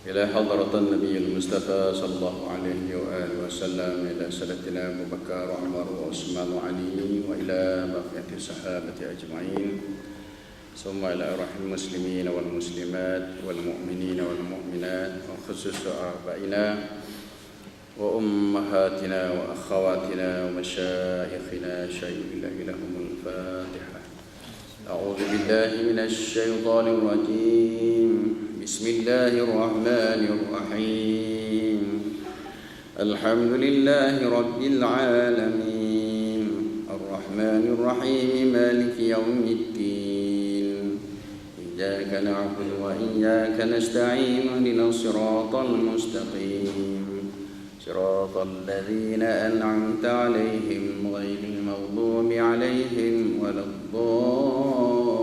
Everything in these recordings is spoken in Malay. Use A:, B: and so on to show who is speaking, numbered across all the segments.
A: إلى حضرة النبي المصطفى صلى الله عليه وآله وسلم، إلى سادتنا أبو بكر وعمر وعثمان وعلي، وإلى بقية الصحابة أجمعين، ثم إلى أرواح المسلمين والمسلمات والمؤمنين والمؤمنات، وخصوص آبائنا وأمهاتنا وأخواتنا ومشايخنا شيخ الله لهم الفاتحة. أعوذ بالله من الشيطان الرجيم. بسم الله الرحمن الرحيم. الحمد لله رب العالمين، الرحمن الرحيم، مالك يوم الدين، إياك نعبد وإياك نستعين، اهدنا الصراط المستقيم، صراط الذين أنعمت عليهم غير المغضوب عليهم ولا الضالين.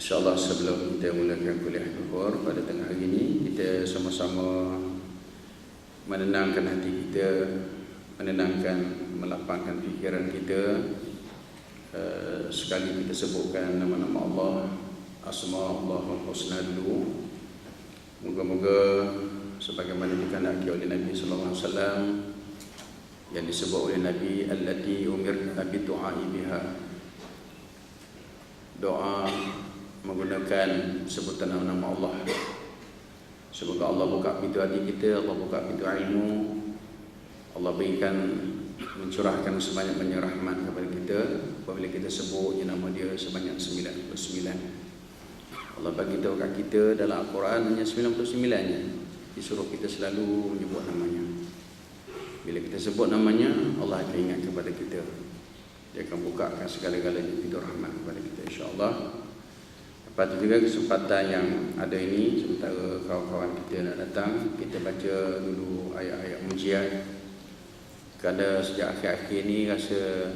A: InsyaAllah sebelum kita mulakan kuliah zuhur pada tengah hari ini, kita sama-sama menenangkan hati kita, menenangkan, melapangkan fikiran kita. Sekali kita sebutkan nama-nama Allah, Asma Allahul Husna dulu. Moga-moga sebagaimana dikehendaki oleh Nabi sallallahu alaihi wasallam, yang disebut oleh Nabi, allati umirna bi du'ai biha, doa menggunakan sebutan nama Allah. Semoga Allah buka pintu hati kita, Allah buka pintu ilmu, Allah berikan, mencurahkan sebanyak-banyak rahmat kepada kita apabila kita sebut nama dia sebanyak 99. Allah bagi tahu kat kita dalam Al-Quran hanya 99-nya. Disuruh kita selalu menyebut namanya. Bila kita sebut namanya, Allah akan ingat kepada kita. Dia akan bukakan segala-galanya pintu rahmat kepada kita, insya-Allah. Lepas itu juga kesempatan yang ada ini, sementara kawan-kawan kita nak datang, kita baca dulu ayat-ayat mujiat. Kerana sejak akhir-akhir ini rasa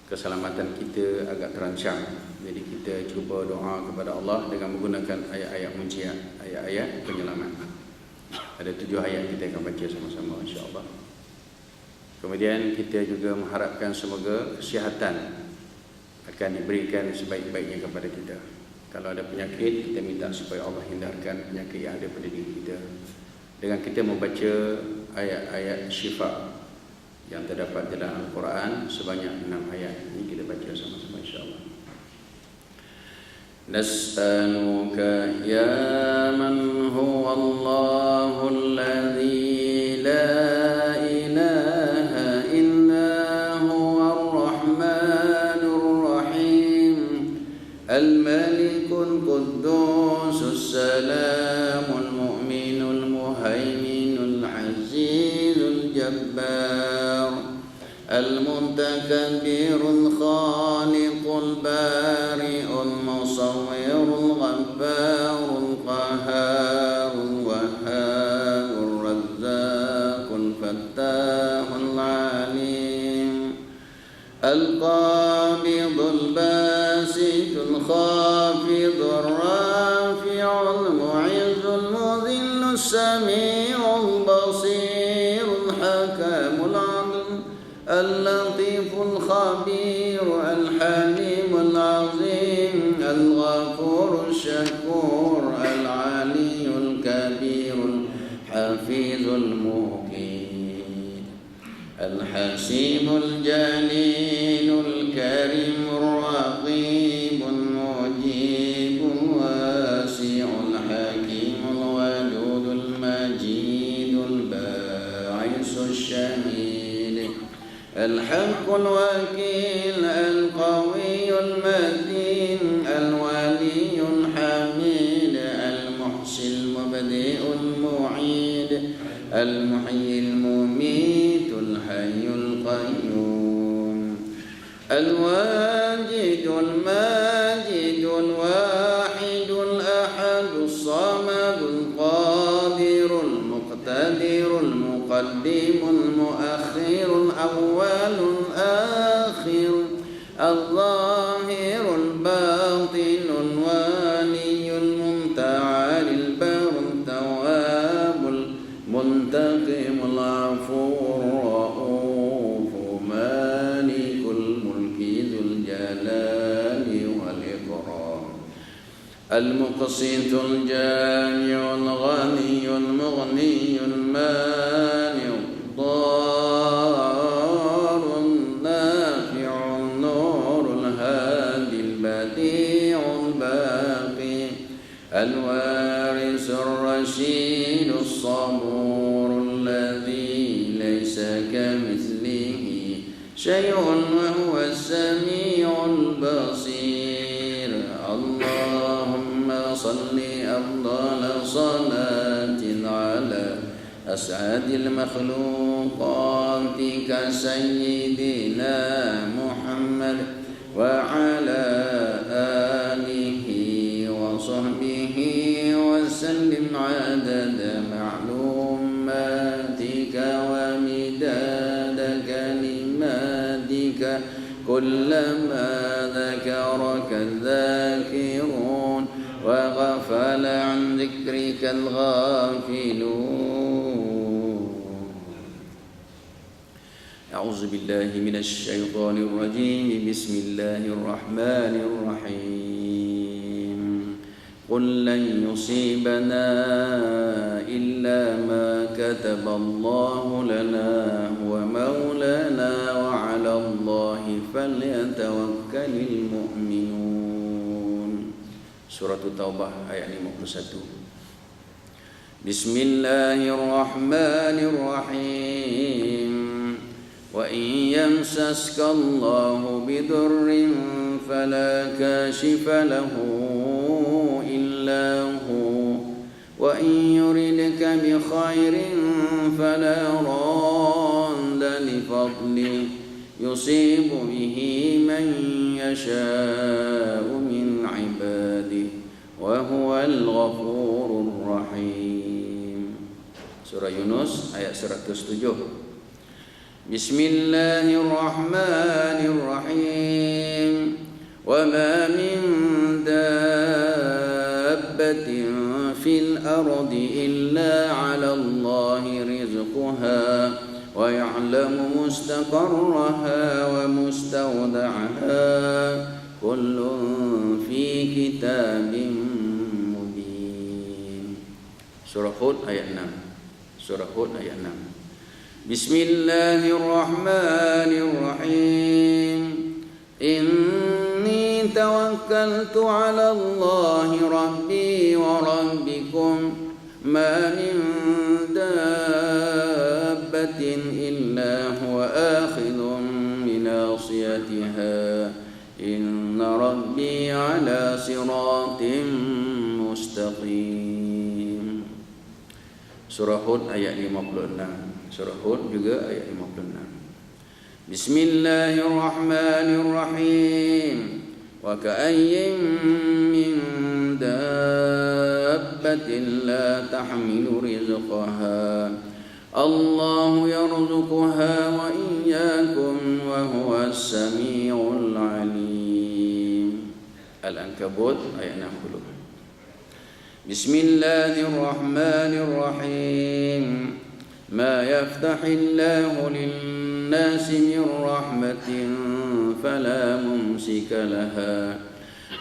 A: keselamatan kita agak terancam. Jadi kita cuba doa kepada Allah dengan menggunakan ayat-ayat mujiat, ayat-ayat penyelamat. Ada 7 ayat kita akan baca sama-sama, insya-Allah. Kemudian kita juga mengharapkan semoga kesihatan akan diberikan sebaik-baiknya kepada kita. Kalau ada penyakit, kita minta supaya Allah hindarkan penyakit yang ada pada diri kita dengan kita membaca ayat-ayat syifa yang terdapat dalam Al-Quran sebanyak 6 ayat. Ini kita baca sama-sama, insya-Allah. Nas'aluka ya man huwa Allahul ladzi la ilaha illa huwa ar-Rahmanur Rahim, al-Malikul Quddusus Salamul Mu'minul Muhaiminul Azizul Jabbar, al-Mutakabbirul Khaliqul Bari'ul Musawwirul Ghabbarul Qahharul Wahhabur Razzaqul Fattahul Alim, al-Qabidul Basitul Khafidul Rafi'ul Mu'izzul Mudhillus Sami'ul Basirul Hakamul Adil, al-Latiful Khabir, al-Halimul Azim, al-Ghafurul Syakur, al-Aliyul Kabirul Hafizul Muqim, al-Hasimul Jalilul Karimur Raqibul Mujibul Wasi'ul Hakimul Wadudul Majidul Ba'isul Syahid, الحق الوكيل، القوي المتين، الولي الحميد، المحصي المبدئ المعيد، المحيي المميت، الحي القيوم، الواجد الماجد، الواحد الأحد، الصمد، القادر، المقتدر، المقدم، المؤخر، الأول، الآخر، الظاهر، الباطن، الوالي، المتعالي، البر، التواب، المنتقم، العفو، الرؤوف، مالك الملك، ذو الجلال والإكرام. المقسط الجامع الغني المغني المانع الضار النافع النور الهادي البديع الباقي الوارث الرشيد الصبور الذي ليس كمثله شيء وهو السميع البصير. اللهم صل أفضل صلاة على أسعد المخلوقات كسيدنا محمد وعلى آله وصحبه وسلم عدد معلوماتك ومداد كلماتك كلما ذكرك الذاكرون وغفل عن ذكرك الغافلون. أعوذ بالله من الشيطان الرجيم. بسم الله الرحمن الرحيم. قل لن يصيبنا إلا ما كتب الله لنا هو مولانا وعلى الله فليتوكل المؤمنون. Surah Taubah ayat 51. Bismillahirrahmanirrahim. Wa in yamsaska Allahu bidurrin fala kashifa lahu illa hu wa in yuridka bi khairin fala radda li fadlihi yusibu bihi man yasha'u min ibadihi wa huwal ghafurur rahim. Surah Yunus ayat 107. Bismillahirrahmanirrahim. Wa ma min dabbatin fil ardi illa 'ala Allahi rizquha wa ya'lamu mustaqarraha wa mustawda'aha kullun fi kitabin mubin. Surah Hud ayat 6. Surah Hud ayat 6. Bismillahirrahmanirrahim. Inni tawakkaltu 'ala Allahi rabbi wa rabbikum ma min dabbatin illa huwa akhidhun bi nasiyatiha inna rabbi 'ala siratin mustaqim. Surah Hud ayat 56. Surah Hud juga ayat 56. Bismillahirrahmanirrahim. Wa ka'ayyin min dabbatin la tahmilu rizqaha Allahu yarzuquha wa iyyakum wa huwas samiul alim. Al-Ankabut ayat 60. Bismillahirrahmanirrahim. ما يفتح الله للناس من رحمة فلا ممسك لها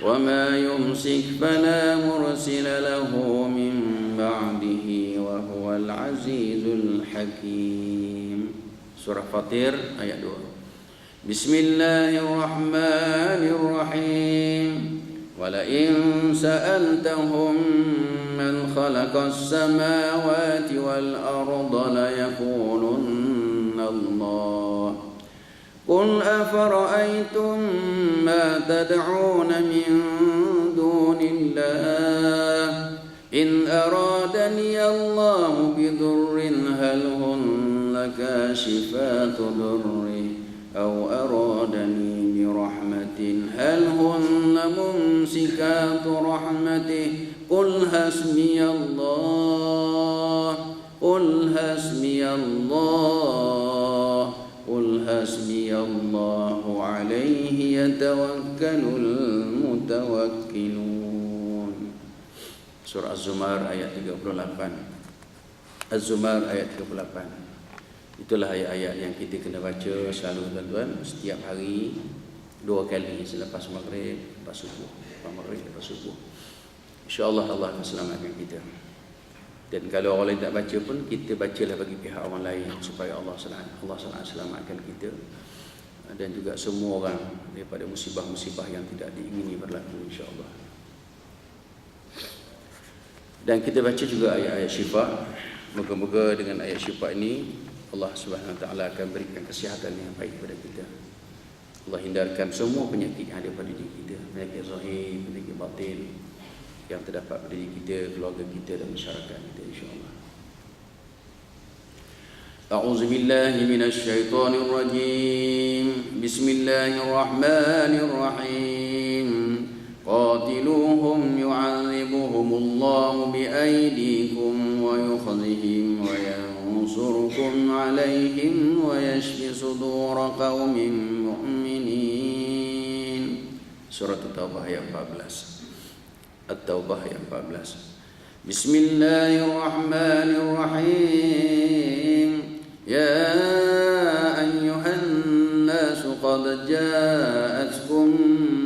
A: وما يمسك فلا مرسل له من بعده وهو العزيز الحكيم. Surah Fatir ayat 2. Bismillahirrahmanirrahim. ولئن سألتهم من خلق السماوات والأرض ليقولن الله قل أفرأيتم ما تدعون من دون الله إن أرادني الله بضر هل هن كاشفات ضره أو أرادني برحمة هل هن ممسكات رحمته قل حسبي الله قل حسبي الله قل حسبي الله عليه يتوكل المتوكلون. Surah Az-Zumar ayat 38. Az-Zumar ayat 38. Itulah ayat-ayat yang kita kena baca selalu tuan-tuan, setiap hari 2 kali selepas maghrib, lepas subuh, lepas maghrib, lepas subuh. InsyaAllah Allah akan selamatkan kita. Dan kalau orang lain tak baca pun, kita bacalah bagi pihak orang lain supaya Allah selamatkan kita dan juga semua orang daripada musibah-musibah yang tidak diingini berlaku, insyaAllah. Dan kita baca juga ayat-ayat syifa. Moga-moga dengan ayat syifa ini Allah Subhanahu Wa Taala akan berikan kesihatan yang baik kepada kita. Allah hindarkan semua penyakit yang ada pada diri kita, penyakit zahir, penyakit batin yang terdapat pada diri kita, keluarga kita dan masyarakat kita, insya-Allah. A'udzu billahi minasy syaithanir rajim. Bismillahirrahmanirrahim. Qatiluhum yu'adzibuhumullahu biaydikum wa yukhzihim wa yansurukum 'alaihim wa yashfi sudur qaumin mu'minin. Surah At-Taubah ayat 14. At-Taubah ayat 14. Bismillahirrahmanirrahim. Ya ayyuhan nas qad ja'atkum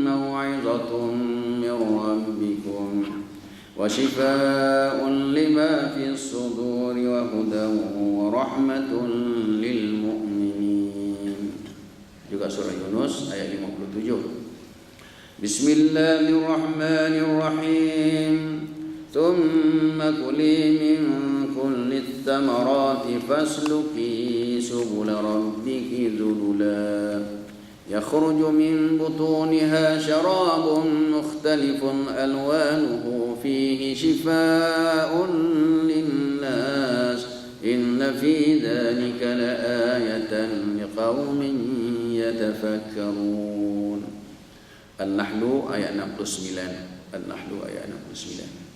A: maw'izatun min rabbikum wa shifaa'un lima fis suduri wa hudan wa rahmatun lil mu'minin. Juga surah Yunus ayat 57. Bismillahirrahmanirrahim. Thumma kuli min kulli thamarati fasluki subula rabbiki dhulula yakhruju min butuniha syarabun mukhtalifun alwanuhu fihi shifaa'un linnas inna fi dhalika laayatan liqaumin yatafakkarun. An-Nahlu ayat 69. An-Nahlu ayat 69.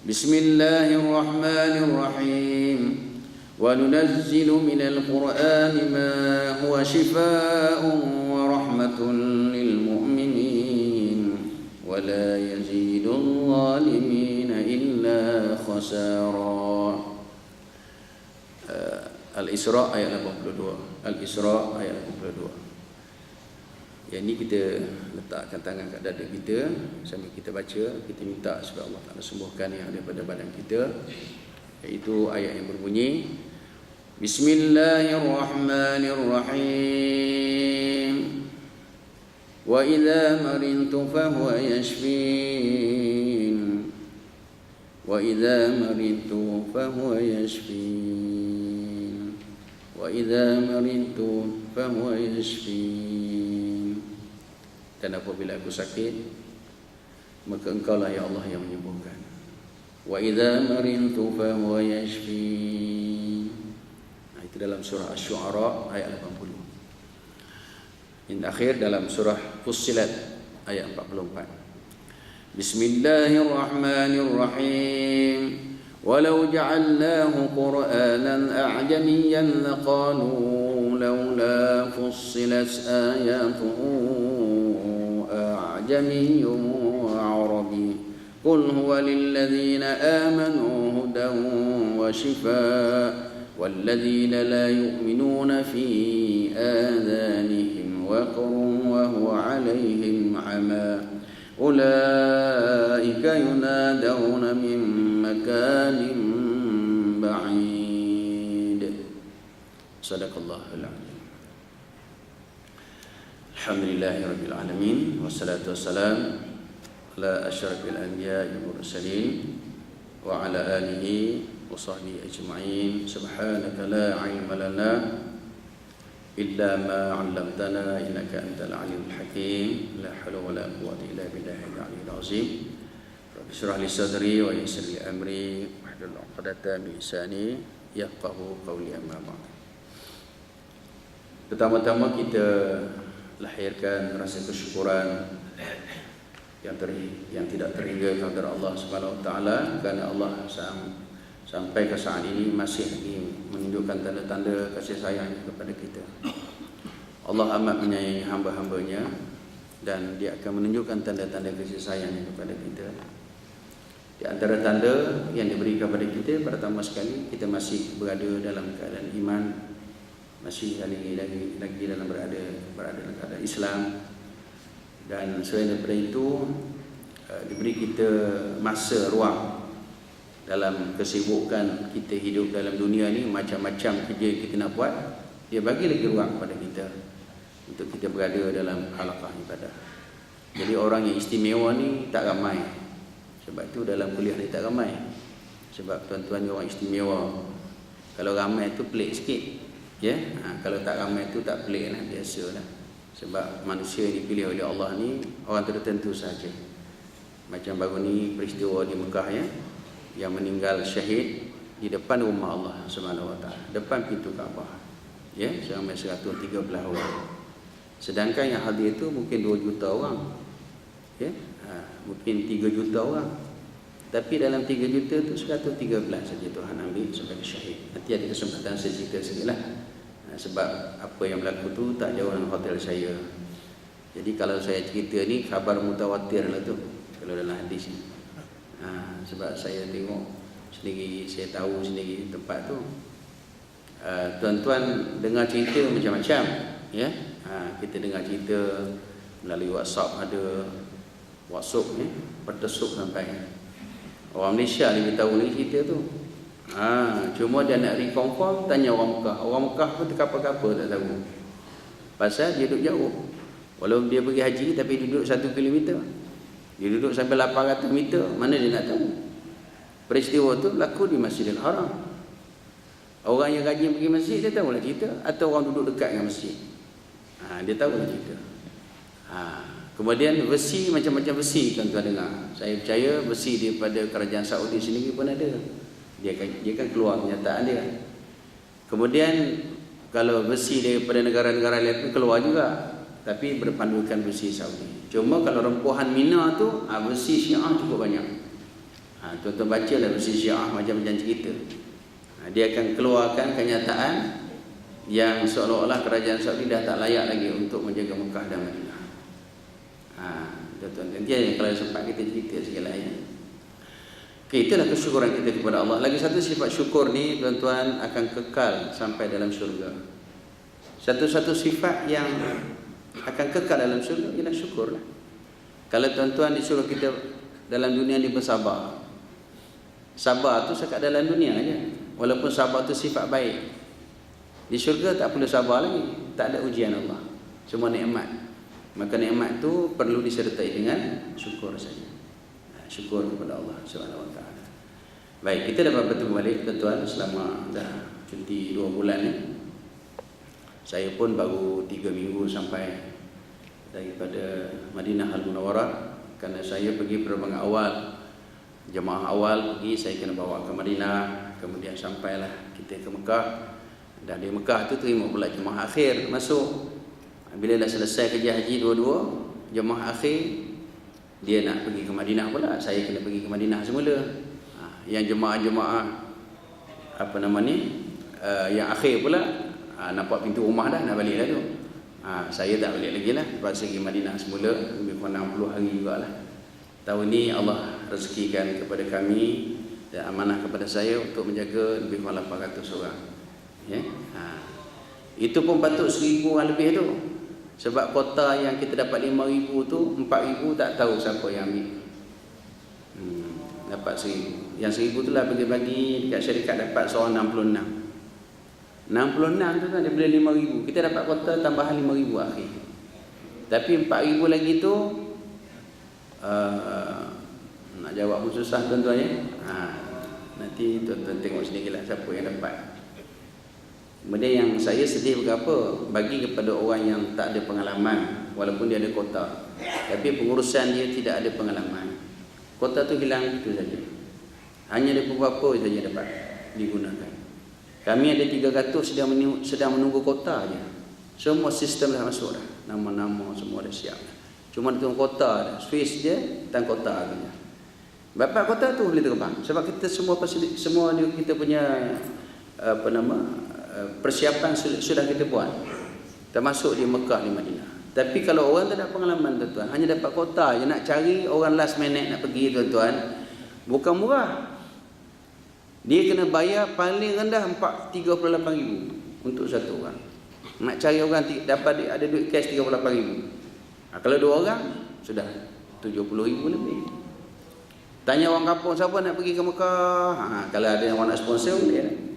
A: Bismillahirrahmanirrahim. Wa nunazzilu minal Qur'ani ma huwa shifaa'un wa rahmatun lil mu'minin wa la yazidul zalimina illa khasara. Al-Isra ayat 82. Al-Isra ayat 82. Yang ini kita letakkan tangan kat dada kita sambil kita baca, kita minta supaya Allah Ta'ala sembuhkan yang ada pada badan kita. Iaitu ayat yang berbunyi Bismillahirrahmanirrahim. Wa idza marintu fahuwa yashfin. Wa idza marintu fahuwa yashfin. Wa idza marintu fahuwa yashfin. Dan apabila aku sakit, maka engkaulah ya Allah yang menyembuhkan. Wa idza marintu fa huwa yashfin. Itu dalam surah Asy-Syu'ara ayat 80. Yang akhir dalam surah Fussilat ayat 44. Bismillahirrahmanirrahim. Walau ja'alnahu Qur'anan a'jamiyyan laqalu laula fussilat ayatuhu أعجمي وعربي قل هو للذين آمنوا هدى وشفاء والذين لا يؤمنون في آذانهم وقر وهو عليهم عمى أولئك ينادون من مكان بعيد. صدق الله العظيم. Alhamdulillahirabbil alamin wassalatu wassalam ala asyrafil anbiya'i wal mursalin wa ala alihi wa sahbihi ajma'in. Subhanaka la ilma lana illa ma 'allamtana innaka antal alimul hakim. La haula wala quwwata illa billahil aliyyil azim. Rabbi shrah li sadri wa yassir li amri wahlul 'uqdatam min lisani yafqahu qawli. Amma ba'd. Pertama-tama kita lahirkan rasa kesyukuran yang tidak terhingga kepada Allah Subhanahu Wa Taala, kerana Allah sampai ke saat ini masih lagi menunjukkan tanda-tanda kasih sayang kepada kita. Allah amat menyayangi hamba-hambanya dan Dia akan menunjukkan tanda-tanda kasih sayang kepada kita. Di antara tanda yang diberi kepada kita, pertama sekali kita masih berada dalam keadaan iman, masih lagi dalam berada dalam keadaan Islam. Dan selain daripada itu, diberi kita masa ruang dalam kesibukan kita hidup dalam dunia ni, macam-macam kerja kita nak buat, dia bagi lagi ruang pada kita untuk kita berada dalam halaqah ibadah. Jadi orang yang istimewa ni tak ramai. Sebab tu dalam kuliah ni tak ramai. Sebab tuan-tuan ni orang istimewa. Kalau ramai tu pelik sikit, ya. Kalau tak ramai tu tak pelik lah, biasalah. Sebab manusia yang dipilih oleh Allah ni orang tertentu saja. Macam baru ni peristiwa di Mekah, ya, yang meninggal syahid di depan rumah Allah Subhanahu Wa Taala, depan pintu Kaabah, ya, sampai 113 orang. Sedangkan yang hadir itu mungkin 2 juta orang, ya, mungkin 3 juta orang. Tapi dalam 3 juta tu 113 saja Tuhan ambil sebagai syahid. Nanti ada kesempatan saya cerita sikit lah. Sebab apa yang berlaku tu tak jauh dengan hotel saya. Jadi kalau saya cerita ni khabar mutawatir lah tu kalau dalam hadis ni. Sebab saya tengok sendiri, saya tahu sendiri tempat tu. Tuan-tuan dengar cerita macam-macam, ya. Kita dengar cerita melalui WhatsApp, ada WhatsApp ni bertesuk sampai orang Malaysia lebih tahu ni cerita tu. Cuma dia nak reconfirm, tanya orang Mekah. Orang Mekah pun apa-apa tak tahu. Pasal dia duduk jauh. Walaupun dia pergi haji tapi dia duduk 1 kilometer. Dia duduk sampai 800 meter, mana dia nak tahu? Peristiwa tu berlaku di Masjidil Haram. Orang yang rajin pergi masjid dia tahulah cerita, atau orang duduk dekat dengan masjid. Dia tahulah cerita. Kemudian besi, macam-macam besi tuan-tuan dengar. Saya percaya besi daripada kerajaan Saudi sendiri pun ada. Dia kan keluar kenyataan dia. Kemudian kalau besi daripada negara-negara lain pun keluar juga, tapi berpandukan besi Saudi. Cuma kalau rempuhan Mina tu, besi Syiah cukup banyak. Tuan-tuan baca lah besi Syiah macam-macam cerita. Dia akan keluarkan kenyataan yang seolah-olah kerajaan Saudi dah tak layak lagi untuk menjaga Mekah dan Madinah. Tuan-tuan, nanti kalau sempat kita cerita sikit lah, ya. Okay, itulah kesyukuran kita kepada Allah. Lagi satu sifat syukur ni tuan-tuan akan kekal sampai dalam syurga. Satu-satu sifat yang akan kekal dalam syurga ialah syukur lah. Kalau tuan-tuan disuruh kita dalam dunia ni bersabar, sabar tu sekat dalam dunia aja. Walaupun sabar tu sifat baik, di syurga tak perlu sabar lagi, tak ada ujian Allah, semua nikmat. Maka nikmat tu perlu disertai dengan syukur saja. Syukur kepada Allah Subhanahu Wa Taala. Baik, kita dapat bertemu balik tuan-tuan selama dah cuti 2 bulan ni. Saya pun baru 3 minggu sampai daripada Madinah Al-Munawwarah, kerana saya pergi penerbangan awal, jemaah awal pergi, saya kena bawa ke Madinah, kemudian sampailah kita ke Mekah. Dan di Mekah tu terima pula jemaah akhir masuk. Bila dah selesai kerja haji dua-dua, jemaah akhir dia nak pergi ke Madinah pula, saya kena pergi ke Madinah semula. Yang jemaah-jemaah yang akhir pula nampak pintu rumah dah, nak balik dah tu. Saya tak balik lagi lah, terpaksa pergi Madinah semula, lebih kurang 60 hari jugalah. Tahun ni Allah rezekikan kepada kami dan amanah kepada saya untuk menjaga lebih kurang 800 orang, ya. Itu pun patut 1000 orang lebih tu. Sebab kota yang kita dapat 5,000 tu, 4,000 tak tahu siapa yang ambil. Dapat 1,000. Yang 1,000 tu lah bagi-bagi dekat syarikat, dapat seorang 66. 66 tu kan daripada 5,000. Kita dapat kota tambahan 5,000 akhir. Tapi 4,000 lagi tu nak jawab pun susah tuan-tuan, ya. Nanti tuan-tuan tengok sendiri lah siapa yang dapat. Kemudian yang saya sedih berapa, bagi kepada orang yang tak ada pengalaman, walaupun dia ada kota, tapi pengurusan dia tidak ada pengalaman, kota tu hilang itu saja. Hanya ada beberapa saja dapat digunakan. Kami ada 300 sedang menunggu kota aja. Semua sistem dah masuk dah, nama-nama semua dah siap. Cuma dia tunggu kota dah, Swiss dia tang kota aja. Bapak kota tu boleh terbang, sebab kita semua kita punya persiapan sudah kita buat, termasuk di Mekah, di Madinah. Tapi kalau orang tak ada pengalaman tuan-tuan, hanya dapat kota je, nak cari orang last minute nak pergi tuan-tuan, bukan murah. Dia kena bayar paling rendah 38,000 untuk satu orang. Nak cari orang dapat ada duit cash 38,000. Kalau 2 orang sudah 70,000 lebih. Tanya orang kampung, siapa nak pergi ke Mekah? Kalau ada yang orang nak sponsor, boleh.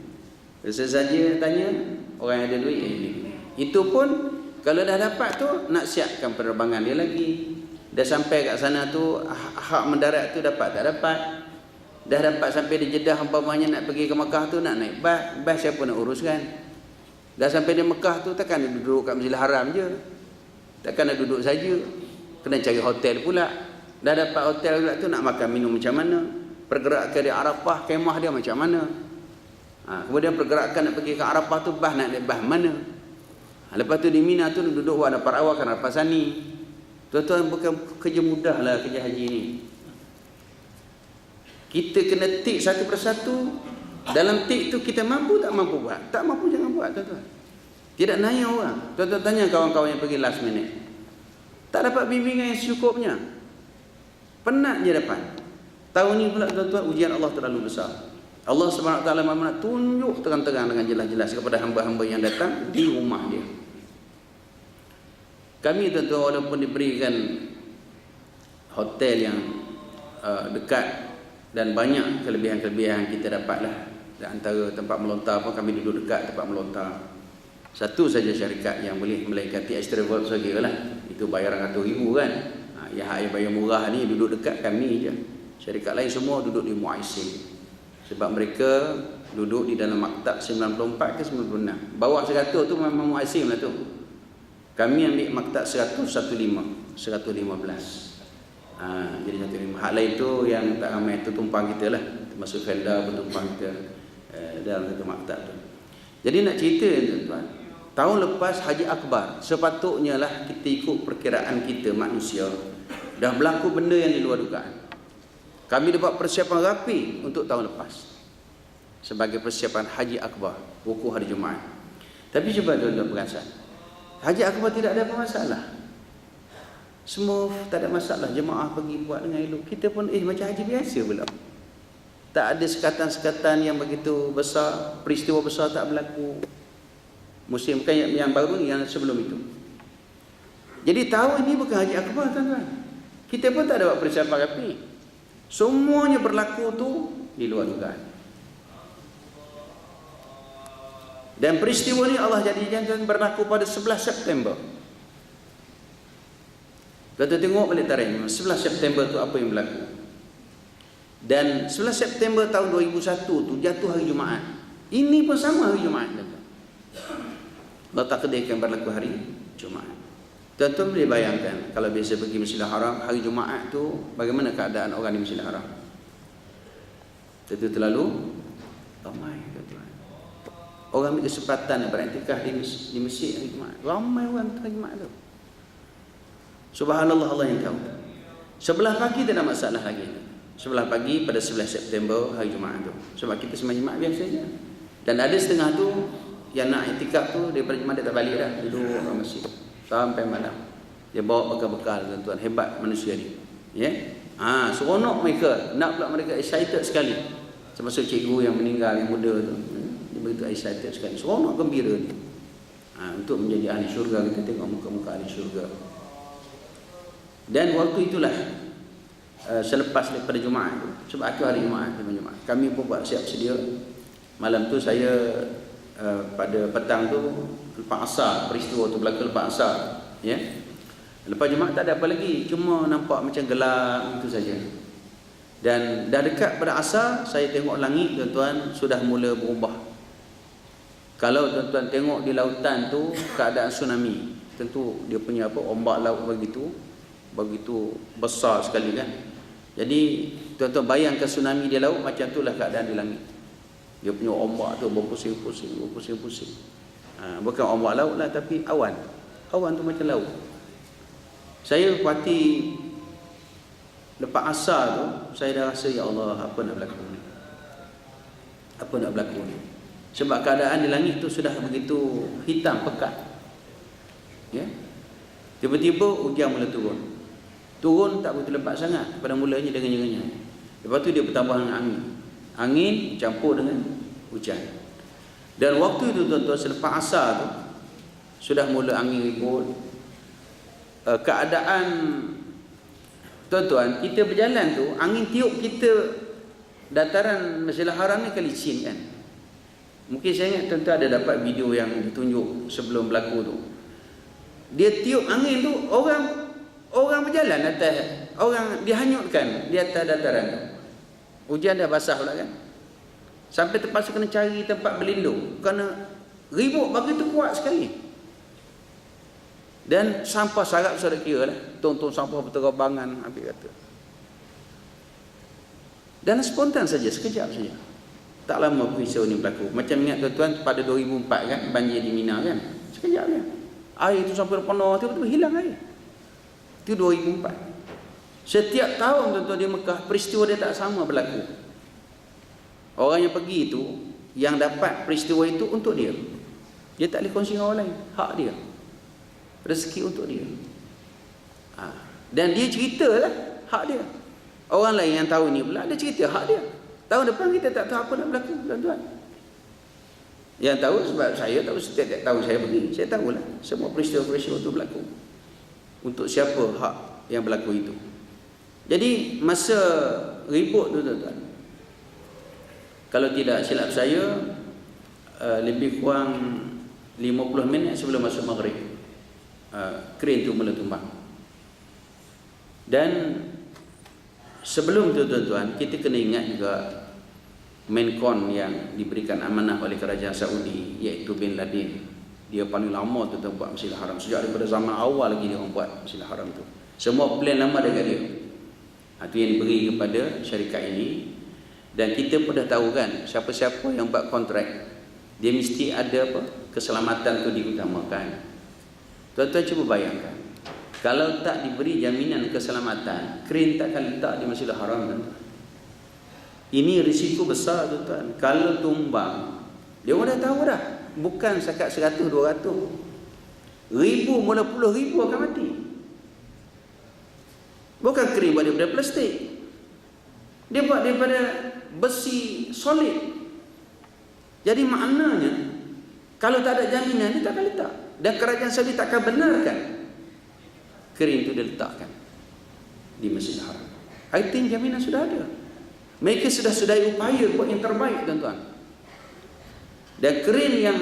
A: Sesaja tanya, orang yang ada duit, itu pun kalau dah dapat tu, nak siapkan penerbangan dia lagi. Dah sampai kat sana tu, hak mendarat tu dapat tak dapat. Dah dapat sampai di Jeddah, umpamanya nak pergi ke Mekah tu, nak naik bas. Bas siapa nak uruskan? Dah sampai di Mekah tu, takkan nak duduk kat Masjidil Haram je. Takkan nak duduk saja. Kena cari hotel pula. Dah dapat hotel pula tu, nak makan minum macam mana? Pergerakan di Arafah, kemah dia macam mana? Kemudian pergerakan nak pergi ke Arafah tu, bah nak naik bah mana? Lepas tu di Mina tu duduk buat dapat rawakan Arafah Sani. Tuan-tuan, bukan kerja mudah lah kerja haji ni. Kita kena tik satu persatu. Dalam tik tu kita mampu tak mampu buat? Tak mampu jangan buat, tuan-tuan. Tidak nanya orang. Tuan-tuan tanya kawan-kawan yang pergi last minute. Tak dapat bimbingan yang secukupnya. Penat je dapat. Tahun ni pula, tuan-tuan, ujian Allah terlalu besar. Allah SWT nak tunjuk terang-terang dengan jelas-jelas kepada hamba-hamba yang datang di rumah dia. Kami, tuan-tuan, walaupun diberikan hotel yang dekat dan banyak kelebihan-kelebihan kita dapatlah. Di antara tempat melontar pun kami duduk dekat tempat melontar. Satu saja syarikat yang boleh melainkan TH Travel saja lah. Itu bayar RM100,000 kan. Yang hak bayar murah ni duduk dekat kami je. Syarikat lain semua duduk di Muaisim. Sebab mereka duduk di dalam maktab 94 ke 96. Bawah 100 tu memang Muaisim lah tu. Kami ambil maktab 115. Jadi 105. Hak lain tu yang tak ramai tu tumpang kita lah. Termasuk Felda pun tumpang kita dalam satu maktab tu. Jadi nak cerita, tuan-tuan, tahun lepas Haji Akbar, sepatutnya lah kita ikut perkiraan kita manusia. Dah berlaku benda yang di luar dugaan. Kami dapat persiapan rapi untuk tahun lepas. Sebagai persiapan Haji Akbar, wukuf hari Jumaat. Tapi cuba tuan-tuan perasan. Haji Akbar tidak ada apa masalah. Smooth, tak ada masalah. Jemaah pergi buat dengan elok. Kita pun macam haji biasa pula. Tak ada sekatan-sekatan yang begitu besar. Peristiwa besar tak berlaku. Musim bukan yang baru, yang sebelum itu. Jadi tahun ini bukan Haji Akbar, tuan-tuan. Kita pun tak ada buat persiapan rapi. Semuanya berlaku tu di luar dugaan. Dan peristiwa ni Allah jadikan berlaku pada 11 September. Kita tengok balik tarikh 11 September tu apa yang berlaku. Dan 11 September tahun 2001 tu jatuh hari Jumaat. Ini pun sama hari Jumaat. Allah takdirkan berlaku hari Jumaat. Tuan-tuan boleh bayangkan kalau biasa pergi Masjidil Haram hari Jumaat tu, bagaimana keadaan orang di Masjidil Haram? Itu terlalu ramai, tuan-tuan. Orang ambil kesempatan nak beriktikaf di masjid hari Jumaat. Ramai orang hari Jumaat tu. Subhanallah, Allah yang tahu. Sebelah pagi tak ada masalah lagi. Sebelah pagi pada 11 September hari Jumaat tu. Sebab kita sembahyang Jumaat biasa je. Dan ada setengah tu yang nak iktikaf tu daripada Jumaat dia tak balik dah, duduk dalam masjid sampai malam. Dia bawa bekal-bekal, tuan-tuan. Hebat manusia ni. Ya. Seronok mereka. Nak pula mereka excited sekali. Termasuk cikgu yang meninggal, yang muda tu. Dia begitu excited sekali. Seronok gembira ni. Untuk menjadi ahli syurga, kita tengok muka-muka ahli syurga. Dan waktu itulah selepas daripada Jumaat tu, sebab akhir hari Jumaat, kami pun buat siap sedia. Malam tu saya pada petang tu lepas asar, peristiwa tu berlaku lepas asar, ya. Lepas Jumaat tak ada apa lagi, cuma nampak macam gelap itu saja. Dan dah dekat pada asar, saya tengok langit, tuan-tuan, sudah mula berubah. Kalau tuan-tuan tengok di lautan tu keadaan tsunami, tentu dia punya ombak laut begitu besar sekali kan. Jadi tuan-tuan bayangkan tsunami di laut, macam itulah keadaan di langit. Dia punya ombak tu berpusing-pusing. Bukan ombak laut lah, tapi awan. Awan tu macam laut. Saya pati lepas asar tu, saya dah rasa, ya Allah, apa nak berlaku ni? Apa nak berlaku ni? Sebab keadaan di langit tu sudah begitu hitam, pekat. Ya. Tiba-tiba hujan mula turun. Turun tak begitu lebat sangat. Pada mulanya dengan Lepas tu dia bertambah dengan angin. Angin campur dengan hujan. Dan waktu itu tuan-tuan selepas asar tu sudah mula angin ribut. Keadaan Tuan-tuan, kita berjalan tu, angin tiup kita dataran Masjidil Haram ni licin kan. Mungkin saya ingat tuan-tuan ada dapat video yang ditunjuk sebelum berlaku tu. Dia tiup angin tu, orang berjalan atas, orang dihanyutkan di atas dataran tu. Hujan dah basah pula kan. Sampai terpaksa kena cari tempat berlindung kerana ribut begitu kuat sekali. Dan sampah sarap sudah kira lah. Tong-tong sampah berterbangan, habis kata. Dan spontan saja, sekejap saja. Tak lama peristiwa ni berlaku. Macam ingat tuan-tuan pada 2004 kan, banjir di Mina kan. Sekejap je. Air tu sampai penuh, tiba-tiba hilang air. Itu 2004. Setiap tahun tuan-tuan di Mekah, peristiwa dia tak sama berlaku. Orang yang pergi itu, yang dapat peristiwa itu untuk dia. Dia tak boleh kongsi dengan orang lain. Hak dia. Rezeki untuk dia. Dan dia ceritalah hak dia. Orang lain yang tahu ni pula, dia cerita hak dia. Tahun depan kita tak tahu apa nak berlaku, tuan-tuan. Yang tahu sebab saya tahu, setiap tahun saya pergi, saya tahulah semua peristiwa-peristiwa itu berlaku. Untuk siapa hak yang berlaku itu. Jadi masa ribut tu tuan-tuan, kalau tidak silap saya, lebih kurang 50 minit sebelum masuk maghrib, kren tu mula tumbang. Dan sebelum tu tuan-tuan, kita kena ingat juga Menkon yang diberikan amanah oleh kerajaan Saudi, iaitu Bin Laden. Dia paling lama tu buat Masjidil Haram. Sejak daripada zaman awal lagi dia orang buat Masjidil Haram tu. Semua plan lama dekat dia. Itu yang diberi kepada syarikat ini. Dan kita pun dah tahu kan, siapa-siapa yang buat kontrak, dia mesti ada apa? Keselamatan tu diutamakan. Tuan-tuan cuba bayangkan, kalau tak diberi jaminan keselamatan, kren takkan letak di Masjidil Haram kan? Ini risiko besar tuan-tuan. Kalau tumbang, dia orang dah tahu dah, bukan sekat 100, 200, ribu, mula puluh ribu akan mati. Bukan kren buat daripada plastik, dia buat daripada besi solid. Jadi maknanya, kalau tak ada jaminan, dia takkan letak. Dan kerajaan Saudi takkan benarkan kren itu diletakkan di Masjidil Haram. Artinya jaminan sudah ada. Mereka sudah upaya buat yang terbaik tuan-tuan. Dan kren yang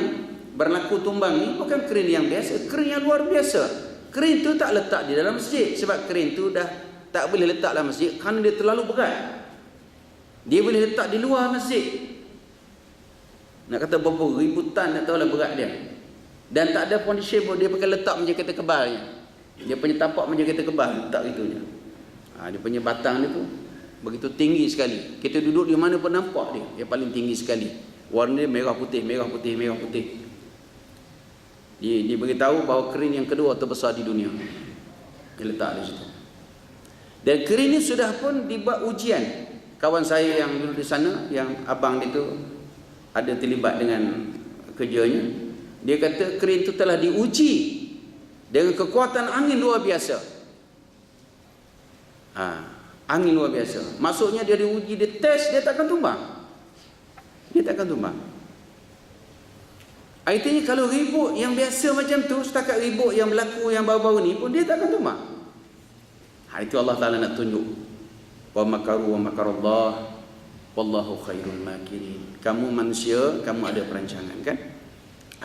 A: berlaku tumbang ni bukan kren yang biasa, kren yang luar biasa. Kren tu tak letak di dalam masjid, sebab kren tu dah tak boleh letak dalam masjid kerana dia terlalu berat. Dia boleh letak di luar masjid. Nak kata berapa ribu tan, tak tahulah berat dia. Dan tak ada foundation pun, dia pakai letak macam kereta kebalnya. Dia punya tapak macam kereta kebal, letak gitunya. Dia punya batang dia tu begitu tinggi sekali. Kita duduk di mana pun nampak dia. Dia paling tinggi sekali. Warna dia merah putih, merah putih, merah putih. Dia beritahu bahawa kren yang kedua terbesar di dunia. Dia letak di situ. Dan kren ini sudah pun dibuat ujian. Kawan saya yang duduk di sana, yang abang dia tu ada terlibat dengan kerjanya, dia kata kren itu telah diuji dengan kekuatan angin luar biasa. Angin luar biasa. Maksudnya dia diuji, dia test, dia takkan tumbang. Dia takkan tumbang. Artinya kalau ribut yang biasa macam tu, setakat ribut yang berlaku yang baru-baru ni pun, dia takkan tumbang. Itu Allah Ta'ala nak tunjuk. Wa makaru wa makarallah wallahu khairul makirin. Kamu manusia, kamu ada perancangan kan?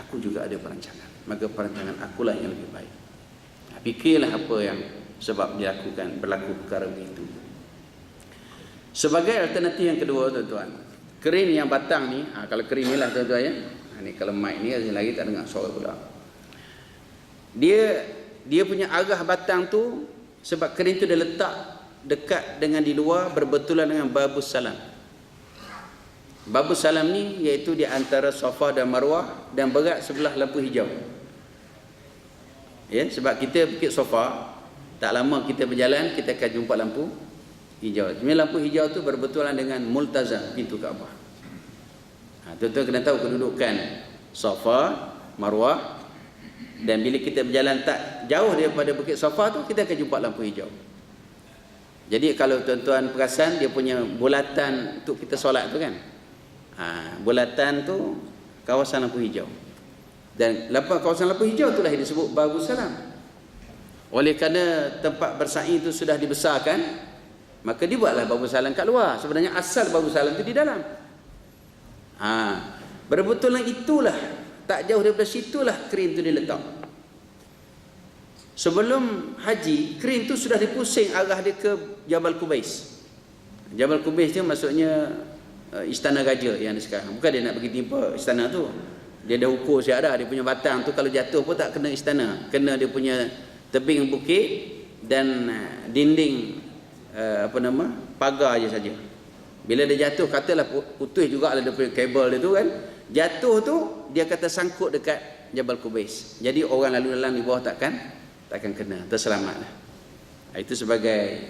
A: Aku juga ada perancangan. Maka perancangan akulah yang lebih baik. Fikirlah apa yang sebab berlaku perkara begitu. Sebagai alternatif yang kedua tuan-tuan, kren yang batang ni, kalau kren ni lah tuan-tuan ya. Ni kalau mic ni lagi tak dengar suara pula. Dia punya arah batang tu, sebab kren tu dia letak dekat dengan di luar, berbetulan dengan Babus Salam. Babus Salam ni iaitu di antara Safa dan Marwah, dan berat sebelah lampu hijau. Ya, sebab kita Bukit Safa, tak lama kita berjalan, kita akan jumpa lampu hijau. Sebenarnya lampu hijau tu berbetulan dengan Multazam, pintu Kaabah. Tuan-tuan kena tahu kedudukan Safa, Marwah. Dan bila kita berjalan tak jauh daripada Bukit Safa tu, kita akan jumpa lampu hijau. Jadi kalau tuan-tuan perasan, dia punya bulatan untuk kita solat tu kan, bulatan tu kawasan lampu hijau. Dan kawasan lampu hijau itulah yang disebut Babus Salam. Oleh kerana tempat bersa'i itu sudah dibesarkan, maka dibuatlah bau salam kat luar. Sebenarnya asal bau salam itu di dalam. Berbetulan itulah, tak jauh daripada situlah krin itu diletak. Sebelum haji, krin itu sudah dipusing arah dia ke Jabal Qubais. Jabal Qubais dia maksudnya istana raja yang ada sekarang. Bukan dia nak pergi timpa istana tu. Dia dah ukur siap dah, dia punya batang tu kalau jatuh pun tak kena istana, kena dia punya tebing bukit dan dinding pagar je saja. Bila dia jatuh, katalah putus juga lah dia punya kabel dia tu kan, jatuh tu dia kata sangkut dekat Jabal Qubais. Jadi orang lalu lalang di bawah takkan kena, terselamatlah. Itu sebagai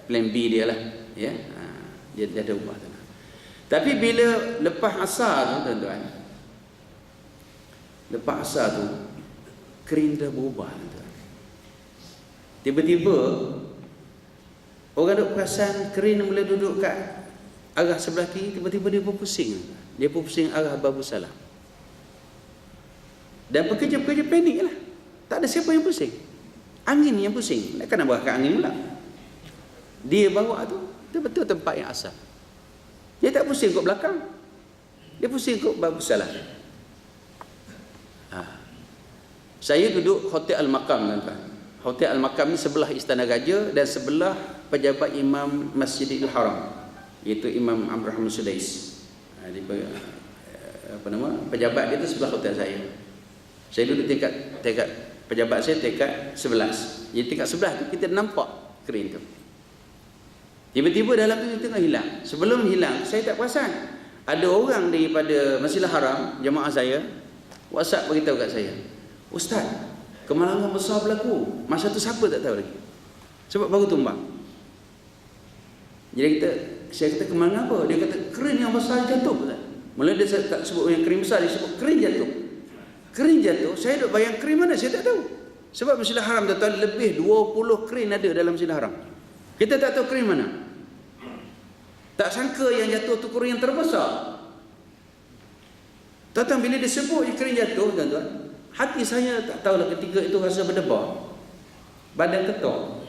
A: plan B dia lah, ya. Dia ada ubah tu. Tapi bila lepas asar tu tuan-tuan, lepas asar tu kering dah berubah tuan-tuan. Tiba-tiba orang duk perasan kering mula duduk kat arah sebelah kiri, tiba-tiba dia berpusing. Dia berpusing arah Babu Salam. Dan pekerja-pekerja panik lah. Tak ada siapa yang pusing. Angin yang pusing. Nak nak kat angin pula. Dia bawa tu betul-betul tempat yang asal. Dia tak pusing kot belakang. Dia pusing kot Babu Salam. Saya duduk Hotel Al-Maqam tuan-tuan. Hotel Al-Maqam ni sebelah Istana Raja dan sebelah pejabat Imam Masjidil Haram, iaitu Imam Abdul Rahman Sudais. Pejabat dia tu sebelah hotel saya. Saya duduk tingkat pejabat saya tingkat 11. Jadi tingkat 11 tu kita nampak kering tu. Tiba-tiba dalam tu tengah hilang. Sebelum hilang, saya tak perasan. Ada orang daripada Masjidil Haram, jemaah saya, WhatsApp beritahu kat saya, "Ustaz, kemalangan besar berlaku." Masa tu siapa tak tahu lagi. Sebab baru tumbang. Jadi saya kata kemalangan apa? Dia kata kering yang besar jatuh. Mula dia tak sebut yang kering besar, dia sebut kering jatuh. Kering jatuh, saya duk bayang kering mana saya tak tahu. Sebab Masjidil Haram tuan-tuan, lebih 20 kering ada dalam Masjidil Haram. Kita tak tahu kering mana. Tak sangka yang jatuh tu kering yang terbesar. Tuan-tuan, bila dia sebut yang kering jatuh tuan-tuan, hati saya tak tahulah ketika itu rasa berdebar, badan ketok.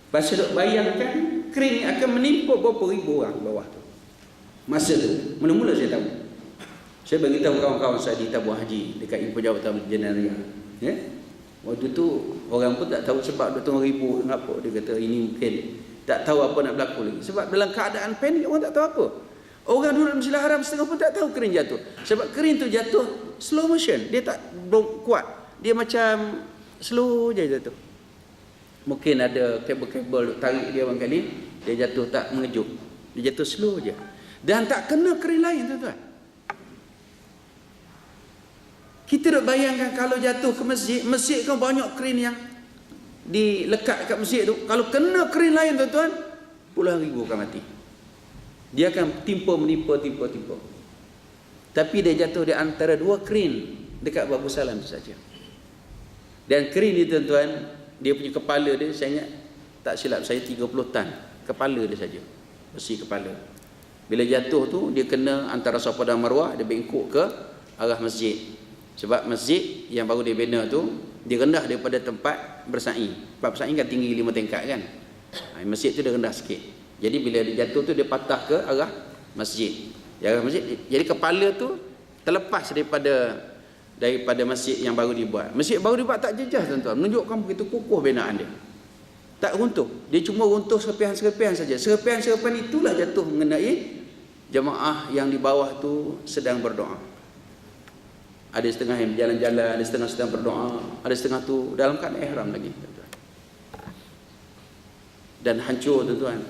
A: Pasal duk bayangkan kering ni akan menimpa berapa ribu orang bawah tu. Masa tu mula-mula saya tahu. Saya beritahu kawan-kawan saya di tabung haji dekat Ibu Jawatan Jeneria, ya. Waktu tu orang pun tak tahu sebab 200,000 ngapa. Dia kata ini mungkin tak tahu apa nak berlaku lagi. Sebab dalam keadaan panik orang tak tahu apa. Orang duduk dalam Masjidil Haram setengah pun tak tahu kering jatuh. Sebab kering tu jatuh slow motion. Dia tak kuat. Dia macam slow je jatuh. Mungkin ada kabel-kabel tarik dia barangkali, dia jatuh tak mengejut. Dia jatuh slow je. Dan tak kena kering lain tuan-tuan. Kita nak bayangkan kalau jatuh ke masjid, masjid kan banyak kering yang dilekat kat masjid tu. Kalau kena kering lain tuan-tuan, puluhan ribu akan mati. Dia akan menimpa. Tapi dia jatuh di antara dua kering dekat Babu Salam tu saja. Dan kering ni tuan-tuan, dia punya kepala dia, saya ingat tak silap saya 30 tan. Kepala dia saja. Besi kepala. Bila jatuh tu, dia kena antara Safa dan Marwah, dia bengkok ke arah masjid. Sebab masjid yang baru dibina tu, dia rendah daripada tempat bersa'i. Tempat bersa'i kan tinggi 5 tingkat kan. Masjid tu dia rendah sikit. Jadi bila dia jatuh tu, dia patah ke arah masjid. Jadi kepala tu terlepas daripada masjid yang baru dibuat. Masjid baru dibuat tak jejah tuan-tuan. Menunjukkan begitu kukuh binaan dia. Tak runtuh. Dia cuma runtuh serpihan-serpihan saja. Serpihan-serpihan itulah jatuh mengenai jemaah yang di bawah tu sedang berdoa. Ada setengah yang berjalan-jalan, ada setengah sedang berdoa, ada setengah tu dalam keadaan ihram lagi tuan-tuan. Dan hancur tuan-tuan.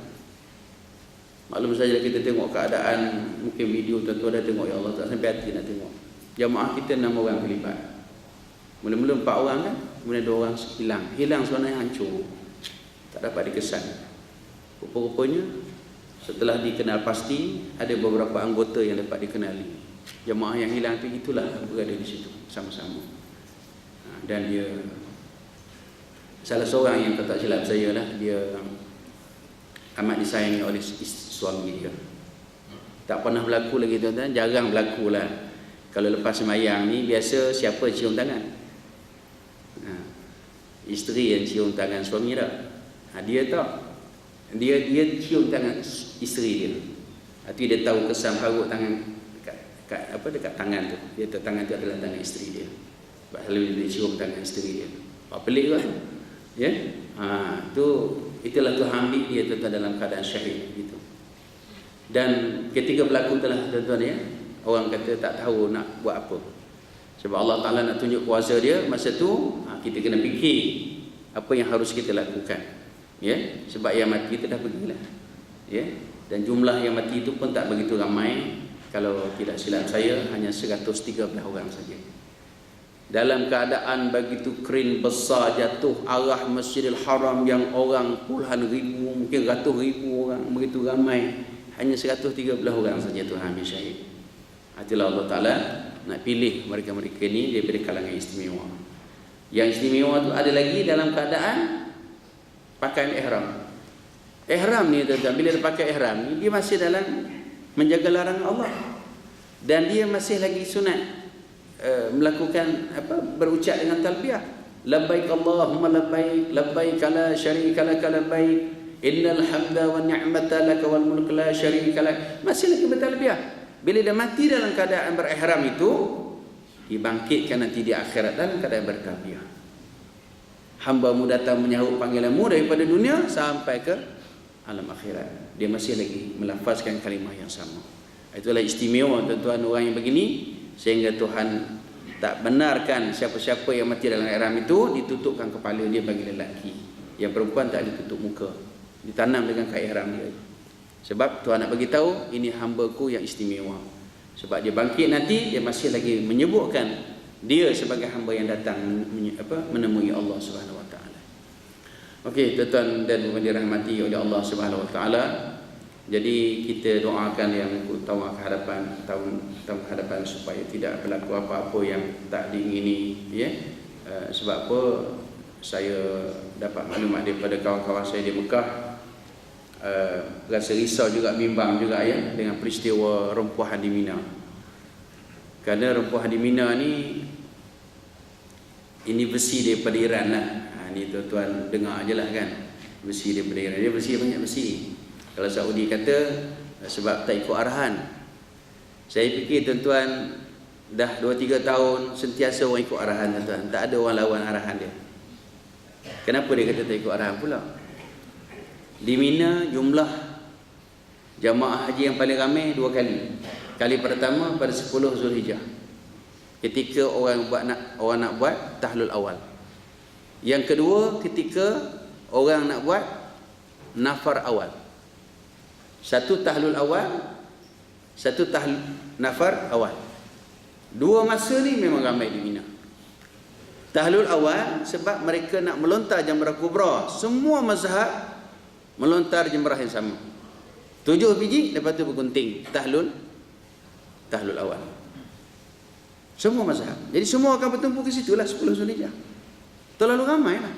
A: Maklum saja kita tengok keadaan, mungkin video tuan-tuan dah tengok, ya Allah, tak sampai hati nak tengok. Jemaah kita 6 orang terlibat. Mula-mula 4 orang kan, kemudian 2 orang hilang. Hilang sebenarnya hancur. Tak dapat dikesan. Rupa-rupanya setelah dikenal pasti, ada beberapa anggota yang dapat dikenali. Jemaah yang hilang tu itulah berada di situ sama-sama. Dan dia salah seorang yang tak silap saya lah, dia amat disayangi oleh suami dia. Tak pernah berlaku lagi tuan-tuan, jarang berlaku lah. Kalau lepas sembahyang ni biasa siapa cium tangan. isteri yang cium tangan suami dah. Dia tak. Dia cium tangan isteri dia. Arti dia tahu kesan haruk tangan dekat tangan tu. Dia tahu tangan tu adalah tangan isteri dia. Sebab selalu dia cium tangan isteri dia. Apa pelik kan? Ya. Itulah Tuhan ambil dia tuan dalam keadaan syahid gitu. Dan ketika berlaku telah tuan-tuan ya, orang kata tak tahu nak buat apa. Sebab Allah Ta'ala nak tunjuk kuasa dia, masa tu kita kena fikir apa yang harus kita lakukan. Ya, sebab yang mati itu dah pergilah. Ya, dan jumlah yang mati itu pun tak begitu ramai. Kalau tidak silap saya hanya 113 orang saja. Dalam keadaan begitu keren besar jatuh arah Masjidil Haram yang orang puluhan ribu, mungkin ratus ribu orang, begitu ramai, hanya 113 orang saja Tuhan ambil syahid. Itulah Allah Ta'ala nak pilih mereka-mereka ini daripada kalangan istimewa. Yang istimewa tu ada lagi dalam keadaan pakaian ihram. Ihram ni tuan-tuan, bila dia pakai ihram ni, dia masih dalam menjaga larangan Allah. Dan dia masih lagi sunat melakukan berucap dengan talbiyah. Labbaik Allahumma labbaik, labbaik la syarika lak labbaik, innal hamda wan ni'mata lak wal mulk la syarika lak. Masih lagi bertalbiyah. Bila dia mati dalam keadaan berihram itu, dibangkitkan nanti di akhirat dalam keadaan bertalbiyah. Hamba-Mu datang menyahut panggilan-Mu daripada dunia sampai ke alam akhirat. Dia masih lagi melafazkan kalimah yang sama. Itulah istimewa tuan-tuan orang yang begini, sehingga Tuhan tak benarkan siapa-siapa yang mati dalam ihram itu ditutupkan kepala dia bagi lelaki. Yang perempuan tak ditutup muka, ditanam dengan kain ihram dia. Sebab Tuhan nak bagi tahu ini hamba-Ku yang istimewa. Sebab dia bangkit nanti, dia masih lagi menyebutkan dia sebagai hamba yang datang menemui Allah Subhanahu Wa Taala. Okey, tuan-tuan dan puan dirahmati oleh Allah Subhanahu Wa Taala. Jadi kita doakan yang tahun hadapan supaya tidak berlaku apa-apa yang tak diingini, ya. Sebab apa? Saya dapat maklumat daripada kawan-kawan saya di Mekah, rasa risau juga, bimbang juga ya dengan peristiwa rempuhan di Mina. Kerana rempuhan di Mina ni ini besi daripada Iran lah. Ni tuan-tuan dengar je lah kan. Besi daripada Iran. Dia besi, banyak besi. Kalau Saudi kata sebab tak ikut arahan. Saya fikir tuan-tuan dah 2-3 tahun sentiasa orang ikut arahan tuan-tuan. Tak ada orang lawan arahan dia. Kenapa dia kata tak ikut arahan pula? Di Mina jumlah jamaah haji yang paling ramai 2 kali. Kali pertama pada 10 Zulhijjah, ketika orang nak buat tahlul awal. Yang kedua ketika orang nak buat nafar awal. Satu tahlul awal, satu nafar awal. 2 masa ni memang ramai di Mina. Tahlul awal sebab mereka nak melontar jamrah kubra. Semua mazhab melontar jamrah yang sama. 7 biji, lepas tu bergunting tahlul awal. Semua mazhab. Jadi semua akan bertumpu ke situlah 10 Zulhijjah. Terlalu ramai lah.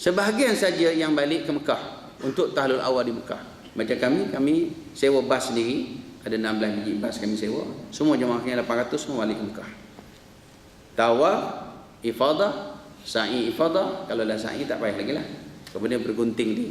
A: Sebahagian saja yang balik ke Mekah untuk tahlul awal di Mekah. Macam kami sewa bas sendiri, ada 16 biji bas kami sewa. Semua jemaahnya 800 semua balik ke Mekah. Tawaf, ifadah, sa'i ifadah, kalau dah sa'i tak payah lagi lah. Kemudian bergunting di